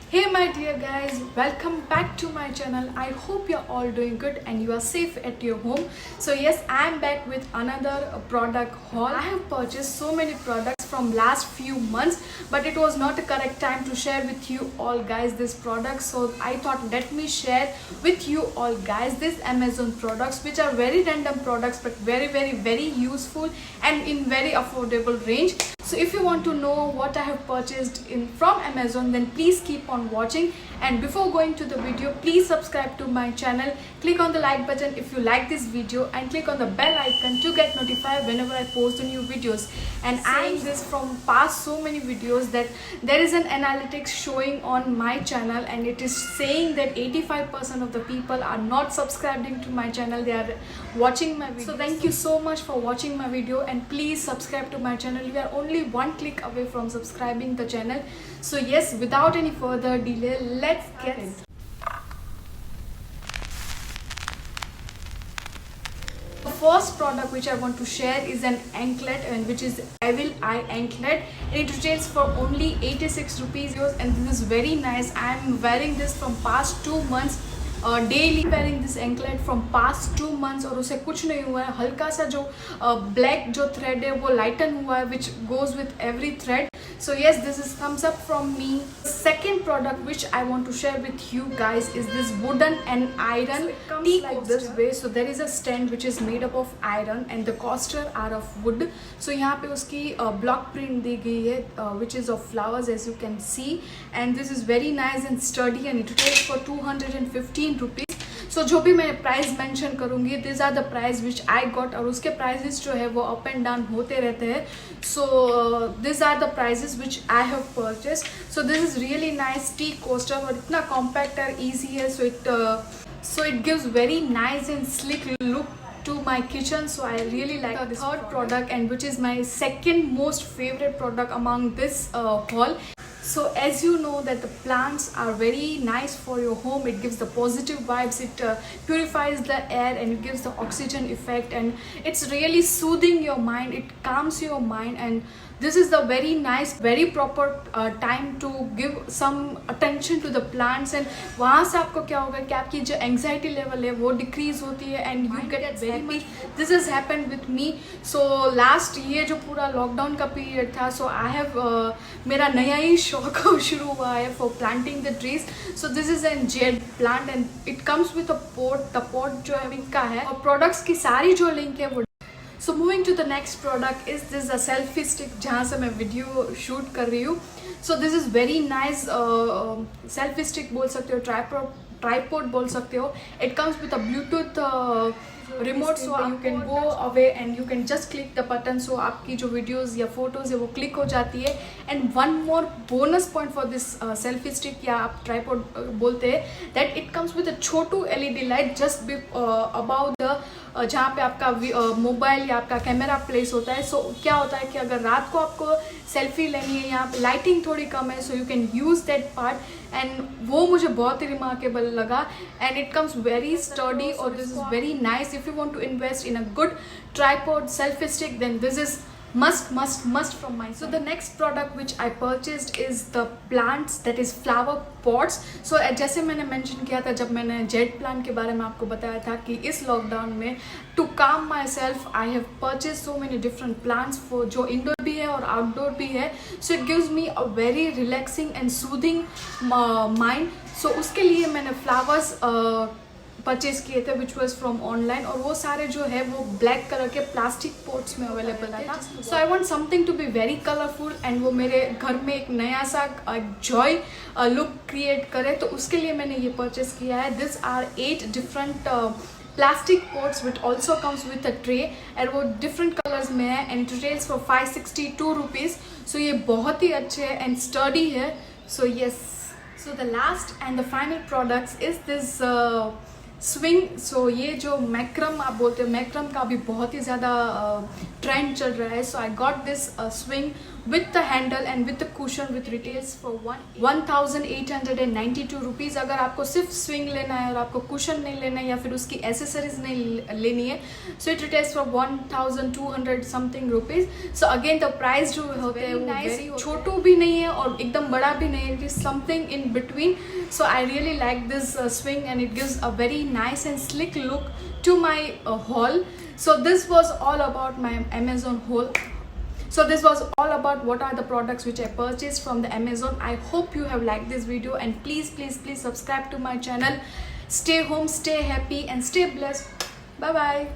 Hey my dear guys, welcome back to my channel. I hope you're all doing good and you are safe at your home. So yes, I'm back with another product haul. I have purchased so many products from last few months, but it was not the correct time to share with you all guys this product. So I thought let me share with you all guys these Amazon products, which are very random products but very useful and in very affordable range. So if you want to know what I have purchased from Amazon, then please keep on watching. And before going to the video, please subscribe to my channel, click on the like button if you like this video, and click on the bell icon to get notified whenever I post new videos. And I'm this from past so many videos that there is an analytics showing on my channel, and it is saying that 85% of the people are not subscribing to my channel, they are watching my video. So thank you so much for watching my video, and please subscribe to my channel. You are only one click away from subscribing the channel. So yes, without any further delay, let's get it. The first product which I want to share is an anklet, and which is Evil Eye anklet. It retails for only 86 rupees, and this is very nice. I am wearing this from past 2 months, daily wearing this anklet from past 2 months, और उसे कुछ नहीं हुआ है. हल्का सा जो black जो थ्रेड है वो लाइटन हुआ है, which goes with every thread. So yes, this is thumbs up from me. Second product which I want to share with you guys is this wooden and iron tea like this way. So there is a stand which is made up of iron and the coaster are of wood. So यहाँ पे उसकी block print दी गई है, which is of flowers as you can see, and this is very nice and sturdy, and it retails for 215 rupees. सो जो भी मैं price mention करूँगी, this are the price which I got, और उसके prices जो है वो अप एंड डाउन होते रहते हैं. So this are the prices which I have purchase. So this is really nice tea coaster, और इतना कॉम्पैक्ट और ईजी है. So it gives very nice and slick look to my kitchen. So I really like the third product, and which is my second most favorite product among this haul. So as you know that the plants are very nice for your home. It gives the positive vibes, it purifies the air, and it gives the oxygen effect, and it's really soothing your mind, it calms your mind. And this is the very nice, very proper time to give some attention to the plants. And वहाँ से आपको क्या होगा कि आपकी जो anxiety level है वो decrease होती है, and you get very much. This has happened with me. So last ये जो पूरा lockdown का period था, so I have मेरा नया ही शौक शुरू हुआ है for planting the trees. So this is an jade plant, and it comes with a pot. The pot जो है इनका है, और products की सारी जो link है वो. So moving to the next product is this a selfie stick, जहाँ से मैं वीडियो शूट कर रही हूँ. So this is very nice selfie stick बोल सकते हो, tripod बोल सकते हो. It comes with a Bluetooth remote, so you can go away and you can just click the button. So आपकी जो videos या photos है वो click हो जाती है. And one more bonus point for this selfie stick, या आप tripod बोलते हैं, that it comes with a Chhotu LED light just above the जहाँ पे आपका मोबाइल या आपका कैमरा प्लेस होता है. सो क्या होता है कि अगर रात को आपको सेल्फी लेनी है, यहाँ पे लाइटिंग थोड़ी कम है, so you can use that part. And वो मुझे बहुत ही रिमार्केबल लगा, and it comes very sturdy, और this is very nice. If you want to invest in a good tripod selfie stick, then this is must from my side. So the next product which I purchased is the plants, that is flower pots. So जैसे मैंने mention किया था जब मैंने jade plant के बारे में आपको बताया था कि इस lockdown में to calm myself I have purchased so many different plants for जो indoor भी है और outdoor भी है. So it gives me a very relaxing and soothing mind. So उसके लिए मैंने flowers परचेज किए थे, विच वॉज फ्रॉम ऑनलाइन, और वो सारे जो है वो ब्लैक कलर के प्लास्टिक पोट्स में अवेलेबल था. So I want something to be very colourful, and वो मेरे घर में एक नया सा जॉय लुक क्रिएट करे. तो उसके लिए मैंने ये परचेज किया है. This are 8 different plastic pots which also comes with a tray, and वो डिफरेंट कलर्स में है, and retails for 562 rupees. So ये बहुत ही अच्छे है एंड स्टडी है. So yes, so the last and the final products is this swing. So ये जो मैक्रम आप बोलते हो, मैक्रम का भी बहुत ही ज़्यादा ट्रेंड चल रहा है. So I got this swing with the handle and with the cushion, with retails for 1892 rupees. अगर आपको सिर्फ स्विंग लेना है और आपको कुशन नहीं लेना है या फिर उसकी एसेसरीज नहीं लेनी है, so it retails for 1200 something rupees. So again the price जो होते हैं वो very छोटू भी नहीं है और एकदम बड़ा भी नहीं है, it is something in between. So I really like this swing and it gives a very nice and slick look to my haul. So this was all about my Amazon haul. So this was all about what are the products which I purchased from the Amazon. I hope you have liked this video and please subscribe to my channel. Stay home, stay happy and stay blessed. Bye bye.